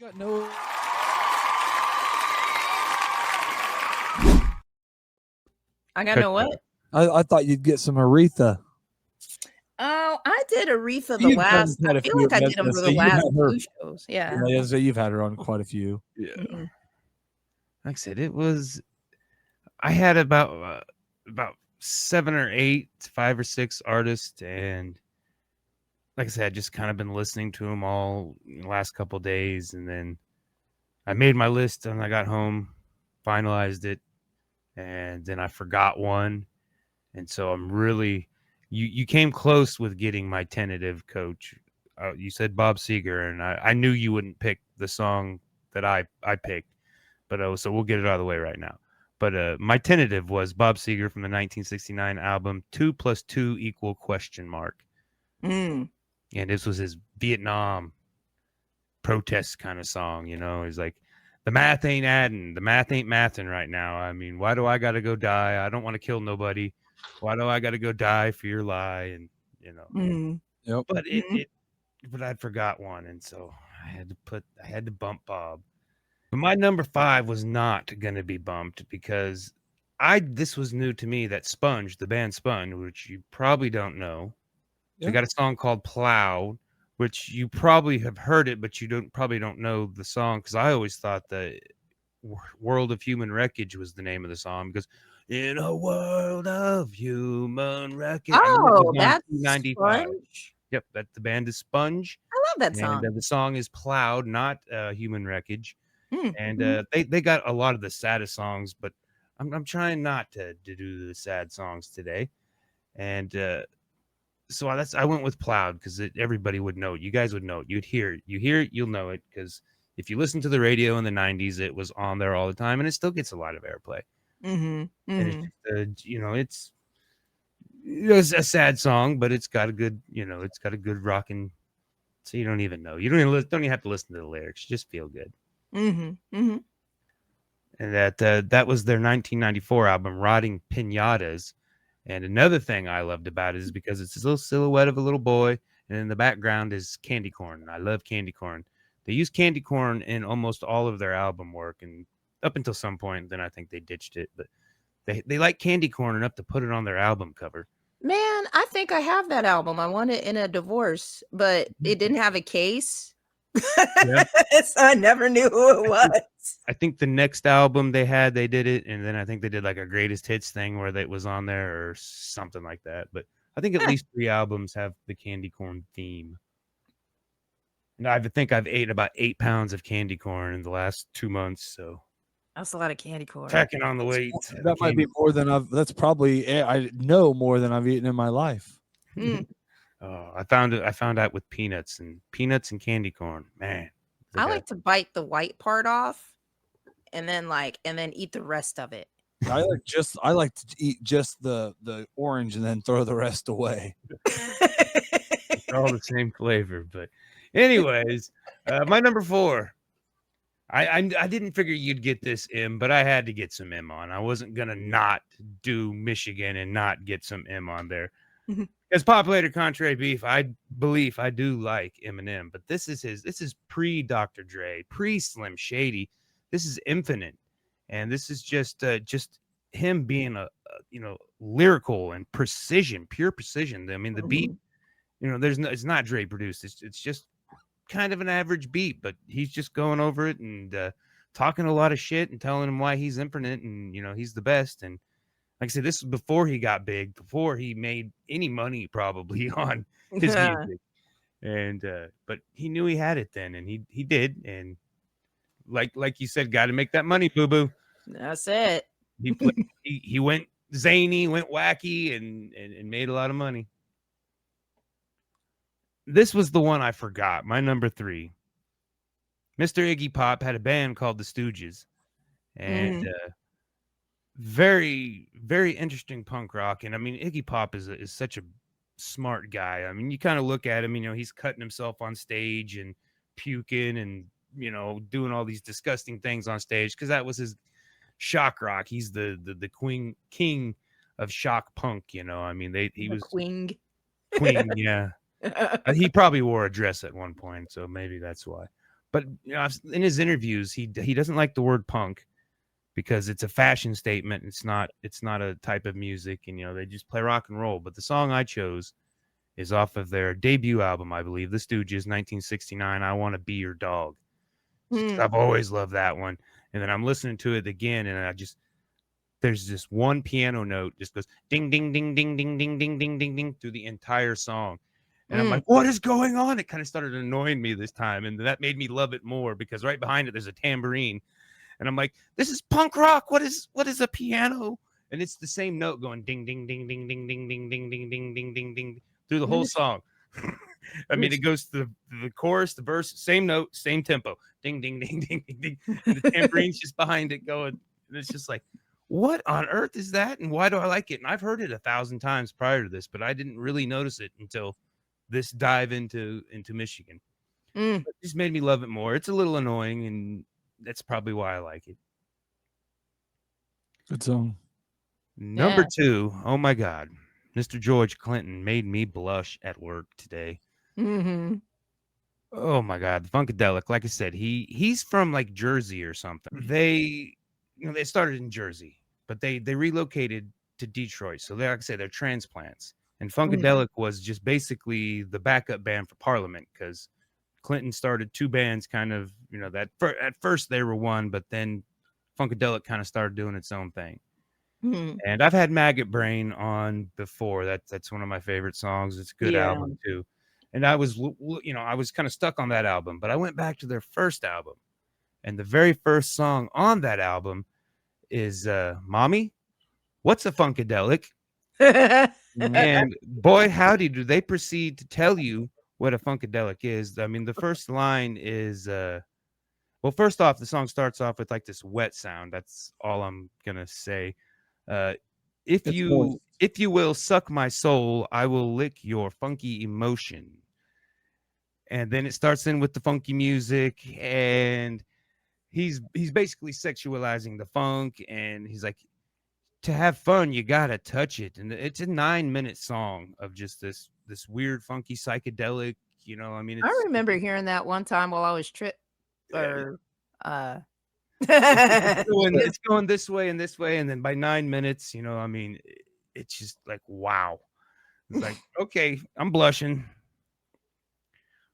got no. I got no what? I thought you'd get some Aretha. Oh, I did Aretha the You've last. had I a feel few like I of did them them, for so the you've last had her. two shows. Yeah. Yeah, so you've had her on quite a few. Yeah. Mhm. Like I said, it was. I had about 7 or 8, 5 or 6 artists, and like I said, I'd just kind of been listening to them all the last couple of days, and then I made my list and I got home, finalized it, and then I forgot one, and so I'm really. You came close with getting my tentative, Coach. You said Bob Seger, and I knew you wouldn't pick the song that I picked, but so we'll get it out of the way right now. But my tentative was Bob Seger from the 1969 album 2 + 2 =? Mm. And this was his Vietnam protest kind of song. He's like, the math ain't adding, the math ain't mathing right now. I mean, why do I got to go die? I don't want to kill nobody. Why do I got to go die for your lie? And Mm. Yep. but but I forgot one, and so I had to bump Bob. But my number 5 was not going to be bumped because this was new to me, that Sponge, the band Sponge, which you probably don't know. Yeah. They got a song called Plowed, which you probably have heard it, but you probably don't know the song, because I always thought the World of Human Wreckage was the name of the song, because in a world of human wreckage. Oh, that's 95. Sponge. Yep, that the band is Sponge. I love that song. And the song is Plowed, not Human Wreckage. Mm. And they got a lot of the saddest songs, but I'm trying not to do the sad songs today. And so I went with Plowed because everybody would know it. You guys would know it. You'd hear it. You hear it, you'll know it, because if you listen to the radio in the 90s, it was on there all the time, and it still gets a lot of airplay. Mm-hmm. Mm-hmm. And it's it's a sad song, but it's got a good rocking. So you don't even know. You don't even have to listen to the lyrics. You just feel good. Mm-hmm. Mm-hmm. And that was their 1994 album, Rotting Pinatas. And another thing I loved about it is because it's this little silhouette of a little boy, and in the background is candy corn. I love candy corn. They use candy corn in almost all of their album work, and up until some point, then I think they ditched it. But they like candy corn enough to put it on their album cover. Man, I think I have that album. I won it in a divorce, but it didn't have a case. Yeah. So I never knew who it was. I think the next album they did it, and then I think they did like a greatest hits thing where it was on there or something like that. But I think at least 3 albums have the candy corn theme. And I think I've ate about 8 pounds of candy corn in the last 2 months, so That's a lot of candy corn. packing on the weight. That might be more than that's probably, I know more than I've eaten in my life. Mm. I found out with peanuts and candy corn. Man, I like to bite the white part off and then eat the rest of it. I like to eat just the orange and then throw the rest away. They're all the same flavor, but anyways, my number 4. I didn't figure you'd get this M, but I had to get some M on. I wasn't gonna not do Michigan and not get some M on there. As Populator Contrary Beef, I do like Eminem, but this is pre Dr. Dre, pre Slim Shady. This is Infinite, and this is just him being a lyrical and precision, pure precision. I mean, the beat, it's not Dre produced. It's just kind of an average beat, but he's just going over it and talking a lot of shit and telling him why he's Infinite and he's the best. And like I said, this was before he got big, before he made any money probably on his music. And but he knew he had it then, and he did. And like you said, got to make that money, boo boo. That's it. He went zany, went wacky, and made a lot of money. This was the one I forgot. My number 3. Mr. Iggy Pop had a band called the Stooges, and very, very interesting punk rock. And I mean, Iggy Pop is such a smart guy. I mean, you kind of look at him, he's cutting himself on stage and puking and doing all these disgusting things on stage because that was his shock rock. He's the king of shock punk. I mean, he was queen. Yeah. He probably wore a dress at one point, so maybe that's why. But you know, in his interviews, he doesn't like the word punk because it's a fashion statement. It's not a type of music, and you know they just play rock and roll. But the song I chose is off of their debut album, I believe, the Stooges, 1969. I Want to Be Your Dog. I've always loved that one. And then I'm listening to it again, and there's this one piano note just goes ding ding ding ding ding ding ding ding ding ding through the entire song. And I'm like, what is going on? It kind of started annoying me this time. And that made me love it more because right behind it, there's a tambourine. And I'm like, this is punk rock. What is a piano? And it's the same note going ding, ding, ding, ding, ding, ding, ding, ding, ding, ding, ding, ding, ding through the whole song. I mean, it goes to the chorus, the verse, same note, same tempo. Ding, ding, ding, ding, ding, ding. And the tambourine's just behind it going. And it's just like, what on earth is that? And why do I like it? And I've heard it 1,000 times prior to this, but I didn't really notice it until this dive into Michigan. It just made me love it more. It's a little annoying, and that's probably why I like it. Good song. Number 2, oh my God, Mr. George Clinton made me blush at work today. Oh my God, the Funkadelic. Like I said, he's from like Jersey or something. They started in Jersey, but they relocated to Detroit. So like I said, they're transplants. And Funkadelic was just basically the backup band for Parliament because Clinton started 2 bands kind of, that at first they were one, but then Funkadelic kind of started doing its own thing. And I've had Maggot Brain on before. That's one of my favorite songs. It's a good album too. And I was kind of stuck on that album, but I went back to their first album. And the very first song on that album is Mommy, What's a Funkadelic? And boy, howdy, do they proceed to tell you what a Funkadelic is. I mean, the first line is, well, first off, the song starts off with like this wet sound. That's all I'm going to say. If you will suck my soul, I will lick your funky emotion. And then it starts in with the funky music, and he's basically sexualizing the funk, and he's like, to have fun, you gotta touch it. And it's a 9-minute song of just this weird, funky psychedelic. I mean, I remember hearing that one time while I was it's going this way and this way, and then by 9 minutes, I mean, it's just like wow. It's like, okay, I'm blushing,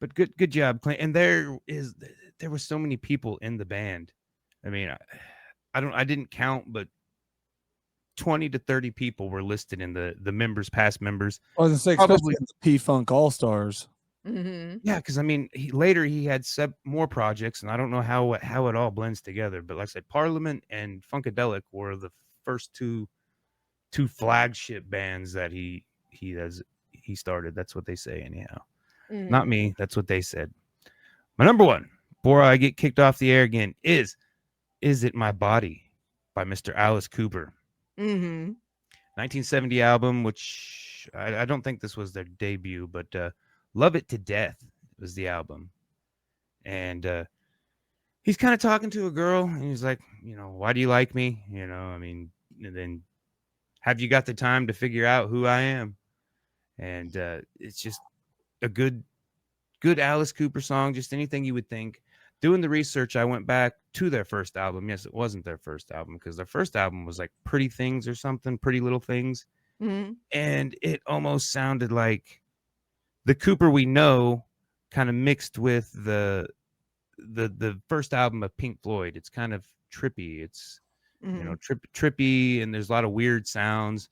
but good job, Clint. And there were so many people in the band. I mean, I didn't count, but 20 to 30 people were listed in the members, past members. I was gonna say, especially the P-Funk All-Stars. Yeah, because I mean, he had more projects, and I don't know how it all blends together. But like I said, Parliament and Funkadelic were the first two flagship bands that he started. That's what they say, anyhow. Not me. That's what they said. My number 1, before I get kicked off the air again, is It My Body by Mr. Alice Cooper. 1970 album, which I don't think this was their debut, but Love It to Death was the album. And he's kind of talking to a girl, and he's like, why do you like me? I mean, and then have you got the time to figure out who I am? And it's just a good Alice Cooper song, just anything you would think. Doing the research, I went back to their first album. Yes, it wasn't their first album because their first album was like Pretty Things or something, Pretty Little Things. And it almost sounded like the Cooper we know kind of mixed with the first album of Pink Floyd. It's kind of trippy. It's, trippy, and there's a lot of weird sounds.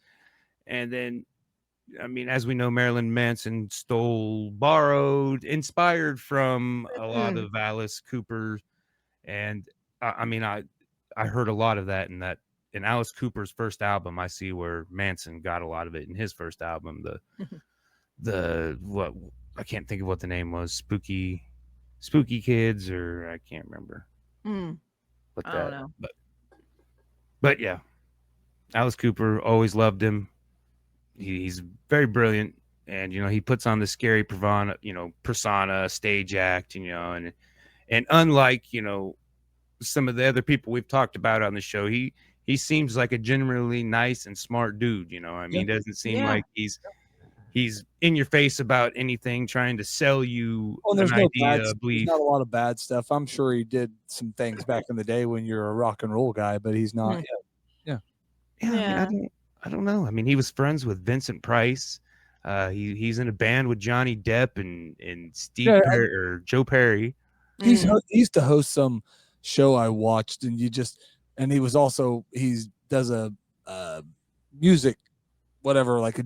And then, I mean, as we know, Marilyn Manson borrowed, inspired from a lot of Alice Cooper. And I mean, I heard a lot of that in Alice Cooper's first album. I see where Manson got a lot of it in his first album. What I can't think of what the name was, Spooky Kids, or I can't remember. I don't know. But yeah, Alice Cooper, always loved him. He's very brilliant, and he puts on the scary persona, stage act, and unlike some of the other people we've talked about on the show, he seems like a generally nice and smart dude. I mean, he doesn't seem like he's he's in your face about anything, trying to sell you Oh, and an there's no idea, bad. a There's belief. not a lot of bad stuff. I'm sure he did some things back in the day when you're a rock and roll guy, but he's not. Hmm. Yeah, I mean, Yeah. I don't know. I mean, he was friends with Vincent Price. He's in a band with Johnny Depp and Steve Yeah, Perry or Joe Perry. he Mm. used to host some show I watched, and and he was also does a music whatever like a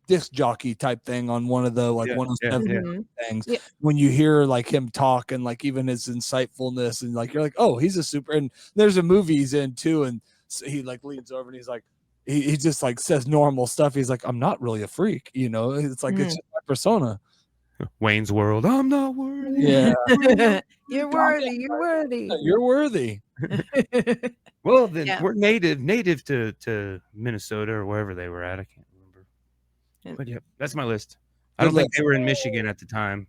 disc jockey type thing on one of the like Yeah, 107 Mhm. things. Yeah. When you hear like him talk and like even his insightfulness and like you're like, oh, he's a super. And there's a movie he's in too, and so he like leans over and he's like, he just like says normal stuff. He's like, I'm not really a freak, you know. It's like it's Mhm. just my persona. Wayne's World. I'm not worthy. Yeah, You're worthy. You're worthy. you're worthy. Well, then Yeah. we're native to Minnesota or wherever they were at. I can't remember. Yeah. But yeah, that's my list. I Good don't think list. they were in Michigan at the time.